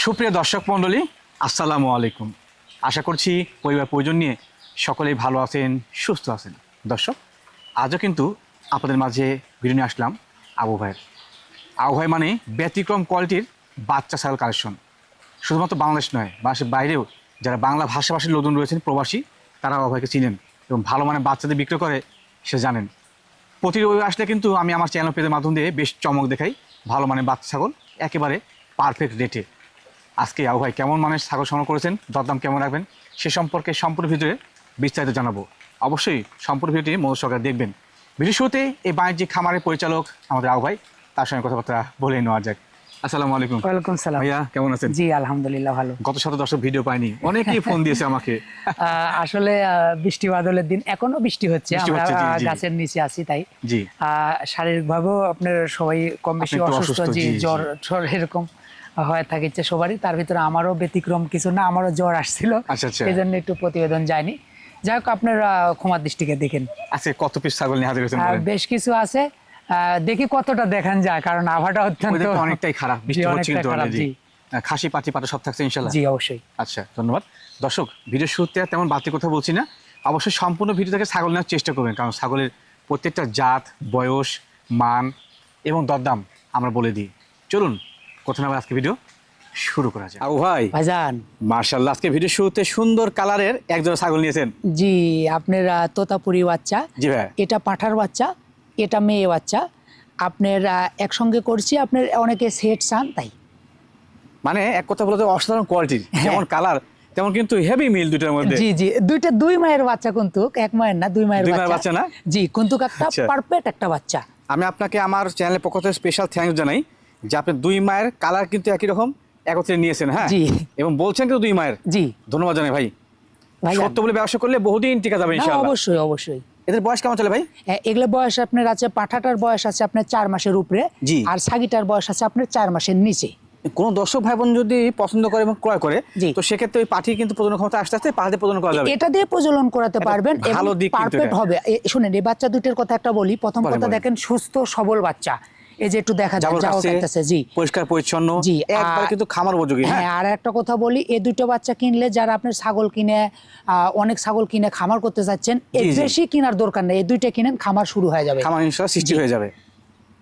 সুপ্রিয় দর্শক মণ্ডলী, আসসালামু আলাইকুম। আশা করছি পরিবার পরিজন নিয়ে সকলেই ভালো আছেন, সুস্থ আছেন। দর্শক, আজও কিন্তু আপনাদের মাঝে ভিডিও নিয়ে আসলাম আবু ভাইয়ের। আবু ভাই মানে ব্যতিক্রম কোয়ালিটির বাচ্চা ছাগল কালেকশন। শুধুমাত্র বাংলাদেশ নয়, বাংলাদেশের বাইরেও যারা বাংলা ভাষাভাষীর লোকজন রয়েছেন, প্রবাসী, তারা আবু ভাইকে চিনেন এবং ভালো মানে বাচ্চাদের বিক্রি করে সে জানেন। প্রতি রবিবার আসলে কিন্তু আমি আমার চ্যানেল পেজের মাধ্যম দিয়ে বেশ চমক দেখাই ভালো মানে বাচ্চা ছাগল একেবারে পারফেক্ট রেটে। আজকে আবু ভাই কেমন মানের ছাগল সংগ্রহ করেছেন, দরদাম কেমন রাখবেন সে সম্পর্কে সম্পূর্ণ ভিডিওতে বিস্তারিত জানাবো। অবশ্যই সম্পূর্ণ ভিডিওটি মনোযোগ সহকারে দেখবেন। ভিডিও শুরুতে এই বাণিজ্যিক খামারের পরিচালক আমাদের আবু ভাই, তার সঙ্গে কথাবার্তা বলে নেওয়া যাক। আসসালামু আলাইকুম। ওয়ালাইকুম সালাম। ভাইয়া কেমন আছেন? জি আলহামদুলিল্লাহ ভালো। গত সপ্তাহে দর্শক ভিডিও পাইনি, অনেকেই ফোন দিয়েছে আমাকে। আসলে বৃষ্টি বাদলের দিন, এখনো বৃষ্টি হচ্ছে, আমরা জি, জি। গাছের নিচে আছি, তাই জি শারীরিক ভাবেও আপনার সবাই কম বেশি আপনি একটু অসুস্থ, অসুস্থ, জি জি, জি। জ্বর এরকম হয়ে থাকিছে সবারই। তার ভিতরে আমারও ব্যতিক্রম কিছু না, আমারও জ্বর আসছিল, আচ্ছা আচ্ছা। এই জন্য একটু প্রতিবেদন যায়নি। যাই হোক, আপনার ক্ষমার দৃষ্টিকে দেখেন। আজকে কত পিস ছাগল নিয়ে হাজির হয়েছেন বলেন? বেশ কিছু আছে, দেখি কতটা দেখান যায়, কারণ আবহাওয়াটা অত্যন্ত ওয়েদারটা অনেকটাই খারাপ, বৃষ্টি জি, হচ্ছে অনেকটা কিন্তু খারাপ, already। জি খাসি পাতি পাটা সব থাকছে ইনশাল্লাহ? জি অবশ্যই। আচ্ছা, ধন্যবাদ। দর্শক, ভিডিও শুরুতে আর তেমন বাড়তি কথা বলছি না, অবশ্যই সম্পূর্ণ ভিডিও থেকে ছাগল নেওয়ার চেষ্টা করবেন, কারণ ছাগলের প্রত্যেকটা জাত, বয়স, মান এবং দরদাম আমরা বলে দিই। চলুন প্রথমে আবার আজকে ভিডিও শুরু করা যায়। আবু ভাই, ভাইজান, মার্শাল্লাহ, আজকে ভিডিও শুরুতে সুন্দর কালারের একজন ছাগল নিয়েছেন। জি আপনার তোতাপুরি বাচ্চা, জি ভাই। এটা পাঁঠার বাচ্চা, এটা মেয়ে বাচ্চা। আপনার একসঙ্গে করছি, আপনার অনেকে সেট চান, তাই মানে এক কথা বলতে অসাধারণ কোয়ালিটির, যেমন কালার তেমন কিন্তু হেভি মিল দুটার মধ্যে। জি জি, দুই মায়ের বাচ্চা, কিন্তু এক মায়ের না, দুই মায়ের দুই মায়ের বাচ্চা বাচ্চা না? জি, কিন্তু একটা আচ্ছা। পারফেক্ট একটা বাচ্চা। আমি আপনাকে আমার চ্যানেলের পক্ষ থেকে স্পেশাল থ্যাঙ্কস জানাই যে আপনি দুই মায়ের কালার কিন্তু একই রকম একত্রে নিয়েছেন, হ্যাঁ, জি এবং বলছেন কিন্তু দুই মায়ের। জি ধন্যবাদ জানাই ভাই। ভাই, সত্য বলে ব্যবসা করলে বহুদিন টিকা যাবে ইনশাআল্লাহ। অবশ্যই অবশ্যই। এদের বয়স কেমন চলে ভাই? এগুলো বয়স আপনার আছে, পাঁঠাটার বয়স আছে আপনার 4 মাসের উপরে, জি। আর ছাগিটার বয়স আছে আপনার 4 মাসের নিচে। কোন দর্শক ভাই বোন যদি পছন্দ করে এবং ক্রয় করে, জি। তো সেক্ষেত্রে ওই পাঠি কিন্তু প্রজনন ক্ষমতা আস্তে আস্তে পাহাড়ে প্রজনন করা যাবে। এটা দিয়ে প্রজনন করাতে পারবেন, ভালো দিক কিন্তু পারফেক্ট এটা। হবে। শুনেন, এই বাচ্চা দুটোর কথা একটা বলি। প্রথম বলেন, কথা বলেন। দেখেন, সুস্থ সবল বাচ্চা, এই যে একটু দেখা যায় যাওয়া করতেছে, জি পরিষ্কার পরিচ্ছন্ন, জি। একবার কিন্তু খামার উপযোগী। হ্যাঁ, আর একটা কথা বলি, এই দুটো বাচ্চা কিনলে যারা আপনার ছাগল কিনে, অনেক ছাগল কিনে খামার করতে চাচ্ছেন, এর জি, জি। বেশি কেনার দরকার নেই, এই দুইটা কিনেন, খামার শুরু হয়ে যাবে। খামার ইনশাআল্লাহ সৃষ্টি জি। হয়ে যাবে।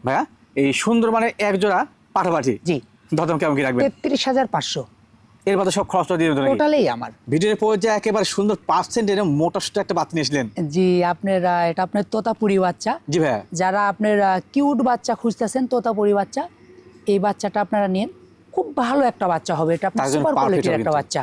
ভাইয়া, এই সুন্দর মানে এক জোড়া পাঠাপাঠি জি, দরদাম কেমন কি রাখবেন? 33,500 এর বাদে সব খরচটা দিয়ে দেবেন নাকি? টোটালেই আমার। ভিডিওর পর্যায়ে একেবারে সুন্দর পার্সেন্টের মোটা সোটা একটা বাতি নিয়েছিলেন। জি, আপনার এটা আপনার তোতাপুরি বাচ্চা। জি ভাইয়া। যারা আপনার কিউট বাচ্চা খুঁজতেছেন, তোতাপুরি বাচ্চা, এই বাচ্চাটা আপনারা নিন, খুব ভালো একটা বাচ্চা হবে। এটা আপনার তার জন্য সুপার perfect কোয়ালিটির হবে একটা কিন্তু। বাচ্চা।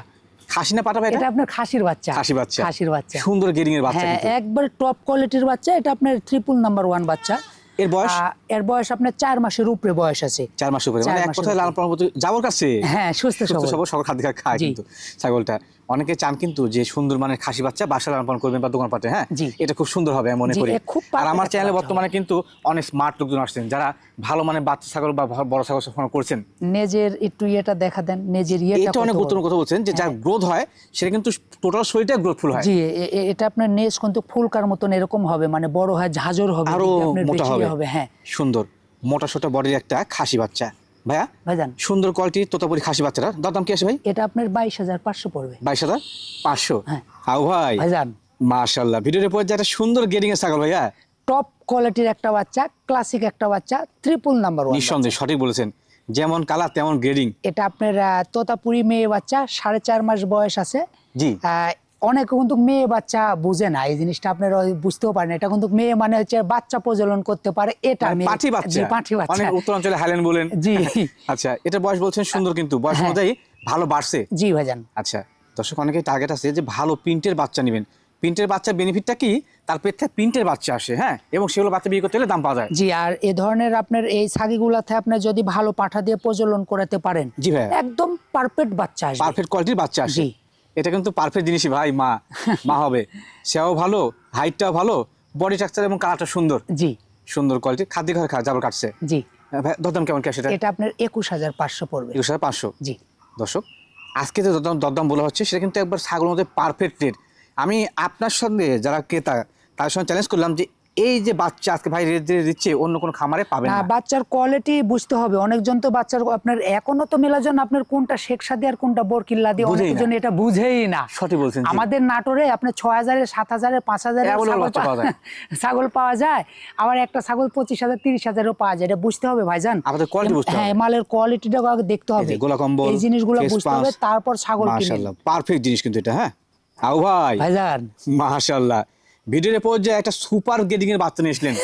খাসি না পাঠা ভাই? এটা আপনার খাসির বাচ্চা। খাসি বাচ্চা। খাসির বাচ্চা, সুন্দর গেরিং এর বাচ্চা হ্যাঁ, কিন্তু। একবার টপ কোয়ালিটির বাচ্চা। এটা আপনার ট্রিপল নাম্বার 1 বাচ্চা। এর বয়স? এর বয়স আপনার 4 মাসের উপরে বয়স আছে। 4 মাস উপরে, 4 মানে এক মাসের কথায় লাল উপরে। পরবর্তী যাওয়ার কাছে। হ্যাঁ, সুস্থ সবল। সকল খাদ্য খায় জি। কিন্তু ছাগলটা। অনেকে চান কিন্তু যে সুন্দর মানের খাসি বাচ্চা বাসা লালন পালন করবেন বা দোকান পাটে, হ্যাঁ, জি। এটা খুব সুন্দর হবে আমি মনে জি, করি। খুব আর perfect আমার একটা চ্যানেলে বাচ্চা বর্তমানে কিন্তু অনেক স্মার্ট লোকজন আসছেন যারা ভালো মানের বাচ্চা ছাগল বা বড় ছাগল সংগ্রহ করছেন। নেজের একটু ইয়েটা দেখা দেন, নেজের ইয়েটা এটা অনেক কত বড়। গুরুত্বপূর্ণ কথা বলছেন যে যার গ্রোথ হয় সেটা কিন্তু টোটাল শরীরটা গ্রোথফুল হয়। জি, এটা আপনার নেজ কিন্তু ফুলকার মতন এরকম হবে, মানে বড় হয়, ঝাঁঝর হবে, আরো আপনার মোটা বেশি হবে। হবে। হ্যাঁ সুন্দর মোটা সোটা বডির একটা খাসি বাচ্চা। ভাইয়া, ভাইজান, সুন্দর কোয়ালিটির তোতাপুরি খাসি বাচ্চাটার দরদাম কি আছে ভাই? এটা আপনার 22,500 পড়বে। 22,500। হ্যাঁ। আও ভাই, ভাইজান, মাশাআল্লাহ, ভিডিওর পর যে একটা সুন্দর গেরিং এর ছাগল ভাইয়া। টপ কোয়ালিটির একটা বাচ্চা, ক্লাসিক একটা বাচ্চা, ট্রিপল নাম্বার 1। নিঃসন্দেহে সঠিক বলেছেন, যেমন কালার তেমন গ্রেডিং। এটা আপনার তোতাপুরি মেয়ে বাচ্চা, 4.5 মাস বয়স আছে। জি। অনেকে কিন্তু মেয়ে বাচ্চা বুঝে না, এই জিনিসটা আপনারা বুঝতেও পারেন। এটা কিন্তু মেয়ে মানে হচ্ছে বাচ্চা প্রজনন করতে পারে, এটা মানে মেয়ে। পাঠি বাচ্চা। জি, পাঠি বাচ্চা। অনেক উত্তরাঞ্চলে হাইল্যান্ড বলেন। জি। আচ্ছা, এটা বয়স বলছেন সুন্দর, কিন্তু বয়স হ্যাঁ। অনুযায়ী ভালো বাড়ছে। জি ভাইজান। আচ্ছা, দর্শক অনেকেই টার্গেট আছে যে ভালো প্রিন্টের বাচ্চা নেবেন। প্রিন্টের বাচ্চার বেনিফিটটা কি? তার পেট থেকে প্রিন্টের বাচ্চা আসে, হ্যাঁ, এবং সেগুলো বাচ্চা বিক্রি করতে হলে দাম পাওয়া যায়। জি, আর এই ধরনের আপনার এই ছাগিগুলাতে আপনি যদি ভালো পাঠা দিয়ে প্রজনন করাতে পারেন, জি ভাই, একদম পারফেক্ট বাচ্চা আসবে। পারফেক্ট কোয়ালিটির বাচ্চা আসে। জি। এটা কিন্তু পারফেক্ট জিনিসই ভাই। মা হবে, সেও ভালো, হাইটটাও ভালো, বডি স্ট্রাকচার এবং কালারটা সুন্দর। জি। সুন্দর কোয়ালিটি, খাদ্য ঘরে জাবর কাটছে। জি, ভাই, দরদাম কেমন কি আসে এটা? এটা আপনার 21,500 পড়বে। 21,500। জি। দর্শক, আজকে যে দরদাম বলা হচ্ছে সেটা কিন্তু একবার ছাগলের মধ্যে পারফেক্ট রেট। আমি আপনার সঙ্গে যারা ক্রেতা তাদের সঙ্গে চ্যালেঞ্জ করলাম যে এই যে বাচ্চা আজকে ভাই রেট দিচ্ছে অন্য কোনো খামারে পাবেন না, না। বাচ্চার কোয়ালিটি বুঝতে হবে। অনেকজন তো বাচ্চার আপনার এখনো তো মেলাজন আপনার কোনটা শেখ সাদি আর কোনটা বরকিল্লা দিয়ে বুঝেই অনেকজন এটা বুঝেই না। সঠিক বলছেন জি। আমাদের নাটোরে আপনার 6,000 7,000 5,000 Available বাচ্চা পাওয়া যায়। ছাগল পাওয়া যায়, আবার একটা ছাগল 25,000 30,000 পাওয়া যায়। এটা বুঝতে হবে ভাইজান। আমাদের কোয়ালিটি বুঝতে হবে। হ্যাঁ, মালের কোয়ালিটিটা আগে দেখতে এই হবে, যে গোলা কম্বল, এই জিনিসগুলো face বুঝতে হবে, mask, তারপর ছাগল কিনবেন মাশাআল্লাহ পারফেক্ট জিনিস কিন্তু এটা। হ্যাঁ আউ ভাই ভাইজান। মাশাআল্লাহ, ভিডিওর পর্যায়ে একটা সুপার গ্রেডিং এর বাচ্চা নিয়ে আসলেন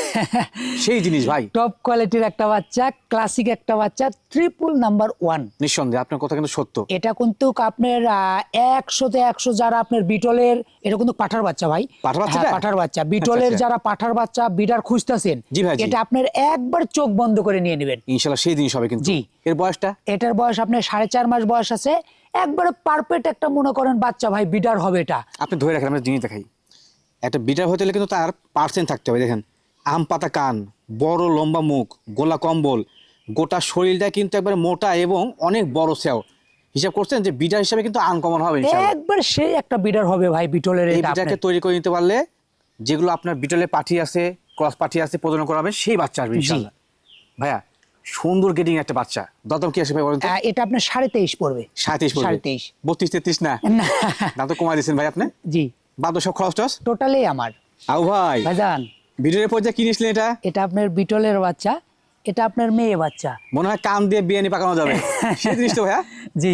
সেই জিনিস ভাই। টপ কোয়ালিটির একটা বাচ্চা, ক্লাসিক একটা বাচ্চা, ট্রিপল নাম্বার 1। নিঃসন্দেহে আপনার কথা কিন্তু সত্য। এটা কিন্তু আপনার 100-তে 100 যারা আপনার বিটলের, এটা কিন্তু পাঠার বাচ্চা ভাই। পাঠার বাচ্চাটা? হ্যাঁ, পাঠার বাচ্চা। বিটলের আচ্ছা। যারা পাঠার বাচ্চা বিডার খুঁজতেছেন, জি ভাই, জি। এটা আপনার একবার চোখ বন্ধ করে নিয়ে নেবেন ইনশাআল্লাহ সেই জিনিস হবে কিন্তু। জি। এর বয়সটা? এটার বয়স আপনার 4.5 মাস বয়স আছে। একবারে পারফেক্ট একটা মনে করেন বাচ্চা ভাই, বিডার হবে এটা। আপনি ধরে রাখেন, আমরা জিনিস দেখাই। একটা বিটার হতে হলে কিন্তু তার পার্সেন্ট থাকতে হবে। দেখেন আম পাতা কান, বড় লম্বা মুখ, গোলা কম্বল, গোটা শরীরটা কিন্তু একবার মোটা এবং অনেক বড় সেও। হিসাব করছেন যে বিটার হিসাবে কিন্তু আনকমন হবে ইনশাআল্লাহ। একবার সেই একটা বিডার হবে ভাই বিটলের। এই এটা বিটাকে আপনার তৈরি করে নিতে পারলে যেগুলো আপনার বিটলে পাঠি আছে, ক্রস পাঠি আছে, প্রজনন করা হবে সেই বাচ্চা আসবে ইনশাআল্লাহ। ভাইয়া সুন্দর গেটিং একটা বাচ্চা, দদম কি আসে ভাই বলেন তো? এটা আপনার 23.5 পড়বে। 37 পড়বে? 37। 32 33 না? না। দাম তো কমাই দিয়েছেন ভাই আপনি। জি, বাদ সব খরচ টস টোটালি আমার আউ ভাই। ভাইজান। ভিডিওর পর্যায়ে কি নিয়েছিলেন এটা? এটা আপনার বিটলের বাচ্চা, এটা আপনার মেয়ে বাচ্চা। মনে হয় কান দিয়ে বিয়ানি পাকানো যাবে সেই জিনিস তো ভাইয়া। জি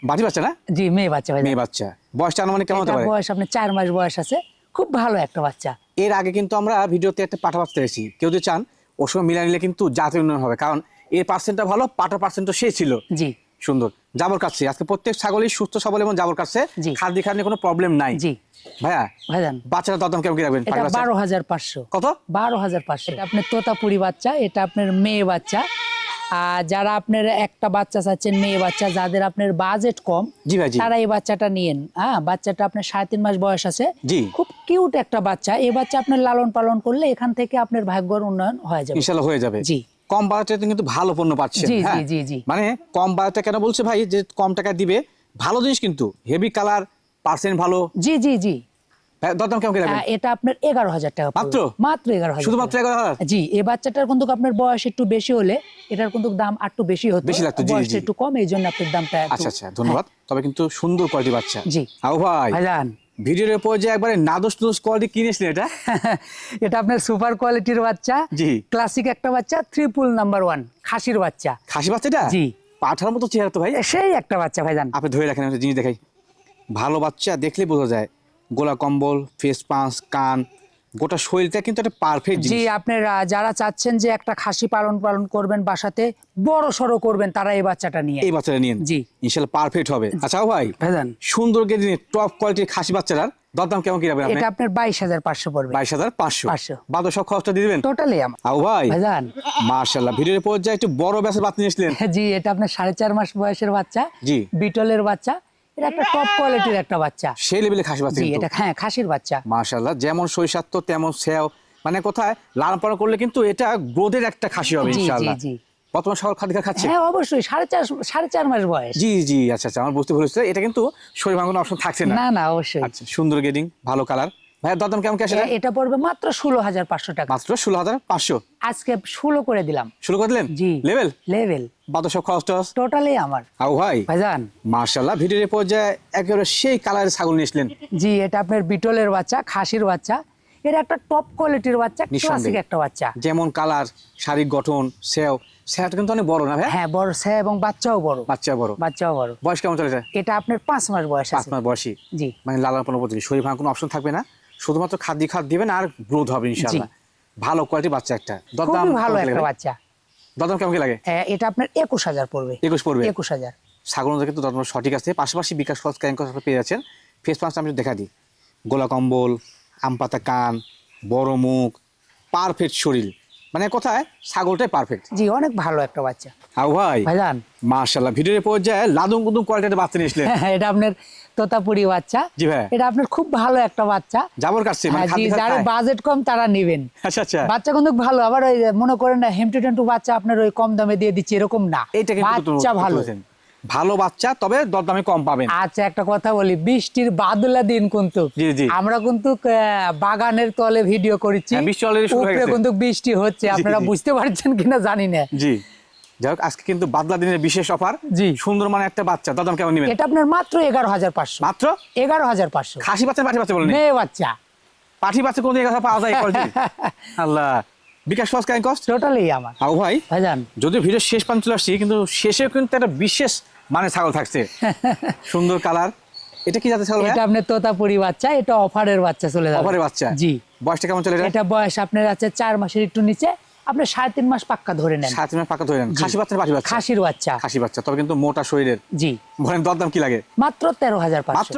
বাটি বাচ্চা না? জি, মেয়ে বাচ্চা ভাই। মেয়ে বাচ্চা। বয়সটা আনুমানিক কেমন হতে এটার পারে? বয়স আপনার 4 মাস বয়স আছে। খুব ভালো একটা বাচ্চা। এর আগে কিন্তু আমরা ভিডিওতে একটা পাঠা বাচ্চা দেখেছি। কেউ যদি চান ওর সঙ্গে মিলা নিলে কিন্তু জাতের উন্নয়ন হবে, কারণ এর পার্সেন্টটা ভালো, পাটার পার্সেন্টও সে ছিল। জি সুন্দর জাবর কাটছে। আজকে প্রত্যেক ছাগলই সুস্থ সবল এবং জাবর কাটছে, জি। খাদ্য খাদ্য কোনো প্রবলেম নাই। জি ভাইয়া ভাইজান। বাচ্চাটা দরদাম কেমন কি রাখবেন? এটা পাটি বাচ্চা 12,500। কত? 12,500। এটা আপনার তোতাপুরি বাচ্চা, এটা আপনার মেয়ে বাচ্চা। আর যারা আপনার একটা বাচ্চা চাচ্ছেন মেয়ে বাচ্চা, যাদের আপনার বাজেট কম, জি ভাই, জি। তারা এই বাচ্চাটা নিয়েন। হ্যাঁ, বাচ্চাটা আপনার 3.5 মাস বয়স আছে। জি। খুব কিউট একটা বাচ্চা। এই বাচ্চা আপনার লালন পালন করলে এখান থেকে আপনার ভাগ্যর উন্নয়ন হয়ে যাবে ইনশাআল্লাহ হয়ে যাবে। জি। কম বাজেটে কিন্তু ভালো পণ্য পাচ্ছেন। জি, হ্যাঁ? জি, জি, জি। মানে কম বাজেটে কেন বলছে ভাই, যে কম টাকা দিবে ভালো জিনিস কিন্তু হেভি কালার, পার্সেন্ট ভালো। জি জি জি। ভাই, দরদাম কেমন কি রাখবেন? এটা আপনার 11,000 টাকা পড়বে। মাত্র? মাত্র 11,000। শুধুমাত্র 11,000? জি। এই বাচ্চাটার কিন্তু আপনার বয়স একটু বেশি হলে এটার কিন্তু দাম একটু বেশি হতো। বেশি লাগতো, জি, বয়সটা জি। একটু কম, এই জন্য আপনার দামটা একটু- আচ্ছা আচ্ছা, ধন্যবাদ। তবে কিন্তু সুন্দর কোয়ালিটি বাচ্চা। জি। আও ভাই ভাইজান। ভিডিওর উপর যে একবারে নাদোস নাদোস কোয়ালিটি কিনেছিলেন এটা? এটা আপনার সুপার কোয়ালিটির বাচ্চা। জি। ক্লাসিক একটা বাচ্চা, ট্রিপল নাম্বার 1 খাসির বাচ্চা। খাসি বাচ্চাটা? জি। পাঠার মতো চেহারা তো ভাই। সেই একটা বাচ্চা ভাইজান। আপনি ধরে রাখেন, আমি একটা জিনিস দেখাই। ভালো বাচ্চা দেখলে বোঝা যায়, গোলা কম্বল, ফেস পাঁচ, কান, গোটা শরীরটা কিন্তু একটা পারফেক্ট জি, জিনিস। আপনার যারা চাচ্ছেন যে একটা খাসি পালন করবেন বাসাতে, বড় সড়ো করবেন, তারা এই বাচ্চাটা নিয়ে। এই বাচ্চাটা নিন, জি। ইনশাআল্লাহ পারফেক্ট হবে। আচ্ছা ও ভাই, ভাইজান। সুন্দর গেদিনে টপ কোয়ালিটির খাসি বাচ্চাটার দরদাম কেমন কি রাখবেন আপনি? এটা আপনার 22,500 পড়বে। 22,500। 500 বাদ সব খরচটা দিয়ে দিবেন? টোটালি আমার আও ভাই ভাইজান। মাশাআল্লাহ, ভিডিওর পর্যায়ে একটু বড় ব্যাসের বাচ্চা নিয়ে আসলেন। জি, এটা আপনার 4.5 মাস বয়সের বাচ্চা। জি। বিটলের বাচ্চা। এটা একটা টপ কোয়ালিটির একটা বাচ্চা। সেই লেভেলে খাসি বাচ্চা জি, কিন্তু। এটা হ্যাঁ খাসির বাচ্চা। মাশাআল্লাহ, যেমন শৈশাত্য তেমন সেও, মানে কোথায় লালন পালন করলে কিন্তু এটা গ্রোথের একটা খাসি হবে জি, জি, ইনশাআল্লাহ। জি। বর্তমান সকল খাদ্য খাচ্ছে? হ্যাঁ, অবশ্যই 4.5 মাস বয়স। জি জি, আচ্ছা আচ্ছা, আমার বুঝতে ভুল হচ্ছে। এটা কিন্তু শরীর ভাঙানোর অপশন থাকছে না। না না, অবশ্যই। আচ্ছা, সুন্দর গেডিং, ভালো কালার। ভাইয়া দরদাম কেমন কি আসলে? এটা পড়বে মাত্র 16,500 টাকা। মাত্র 16,500। আজকে 16 করে দিলাম। শুরু করে দিলেন? জি। লেভেল লেভেল বাদ সব খরচ টস? টোটালি আমার আও ভাই ভাইজান। মাশাআল্লাহ, ভিডিওর পর্যায়ে একেবারে সেই কালারের ছাগল নিয়ে আসলেন। জি, এটা আপনার বিটলের বাচ্চা, খাসির বাচ্চা। এটা একটা টপ কোয়ালিটির বাচ্চা, ক্লাসিক একটা বাচ্চা। যেমন কালার, শারীরিক গঠন, সেওটা কিন্তু অনেক বড় না ভাই? হ্যাঁ, বড় সে এবং বাচ্চাও বড়। বাচ্চা বড়। বাচ্চাও বড়। বয়স কেমন চলেছে? এটা আপনার 5 মাস বয়স 5 আছে। মাস বয়সী। জি। মানে লালন পালন উপযোগী, শরীর ভাঙার কোনো অপশন থাকবে না, শুধুমাত্র খাদ্য দিবেন আর গ্রোথ হবে ইনশাআল্লাহ। ভালো কোয়ালিটি বাচ্চা একটা। দরদাম খুবই ভালো কেমন কি একটা লাগে? বাচ্চা। দরদাম কেমন কি লাগে? এটা আপনার 21,000 পড়বে। 21 পড়বে? 21,000। ছাগল অনুযায়ী কিন্তু দরদাম সঠিক আছে। পাশাপাশি বিকাশ খরচ ক্যারিং খরচ পেয়ে যাচ্ছেন। ফেস পাঁচটা আমি একটু দেখা দিই। গোলা কম্বল, আম পাতা কান, বড় মুখ, পারফেক্ট শরীর, মানে কোথায় ছাগলটাই পারফেক্ট। জি, অনেক ভালো একটা বাচ্চা। আও ভাই ভাইজান। মাশাআল্লাহ, ভিডিওর পর্যায়ে লাদুম কুদুম কোয়ালিটির বাচ্চা নিয়ে আসলেন। এটা আপনার তোতাপুরি বাচ্চা। জি ভাই। এটা আপনার খুব ভালো একটা বাচ্চা। জাবর কাটছে, মানে হ্যাঁ, জি, খাদ্য যারা খায়। বাজেট কম তারা নেবেন। আচ্ছা আচ্ছা, বাচ্চা কিন্তু ভালো। আবার ওই মনে করেন না হেমটু টেন্টু বাচ্চা আপনার ওই কম দামে দিয়ে দিচ্ছে এরকম না, এইটা কিন্তু বাচ্চা ভালো। ভালো বাচ্চা, তবে দরদামে কম পাবেন। আচ্ছা, একটা কথা বলি, বৃষ্টির বাদলা দিন কিন্তু জি, জি। আমরা কিন্তু বাগানের তলে ভিডিও করেছি, হ্যাঁ, বৃষ্টি already শুরু হয়ে উপরে গেছে। কিন্তু বৃষ্টি হচ্ছে, আপনারা জি। বুঝতে পারছেন কিনা জানি না। জি, যাই হোক, আজকে কিন্তু বাদলা দিনের বিশেষ অফার। জি। সুন্দর মানে একটা বাচ্চা, দরদাম কেমন নেবেন? এটা আপনার মাত্র 11,500। মাত্র 11,500। খাসি বাচ্চা পাঠি বাচ্চা বলেন? মেয়ে বাচ্চা। পাঠি বাচ্চা কোন জায়গায় পাওয়া যায়? আল্লাহ, বিকাশ সহজ কাইন কষ্ট। টোটালি আমার আবু ভাই, ভাইজান। যদিও ভিডিও শেষ পর্যন্ত চলে আসছি, কিন্তু শেষেও কিন্তু একটা বিশেষ মানে ছাগল থাকছে, সুন্দর কালার। এটা কি জাতের ছাগল? এটা আপনার তোতাপুরি বাচ্চা, এটা অফারের বাচ্চা চলে যাবে। অফারের বাচ্চা? জি। বয়সটা কেমন চলে? এটা বয়স আপনার আছে 4 মাসের একটু নিচে, আপনি 3.5 মাস পাক্কা ধরে নেন। 7 মাস পাকা ধরে নেন। খাসি বাচ্চা না পাঠি বাচ্চা? খাসির বাচ্চা। খাসি বাচ্চা, তবে কিন্তু মোটা শরীরের। জি। বলেন দরদাম কি লাগে? মাত্র 13,500। মাত্র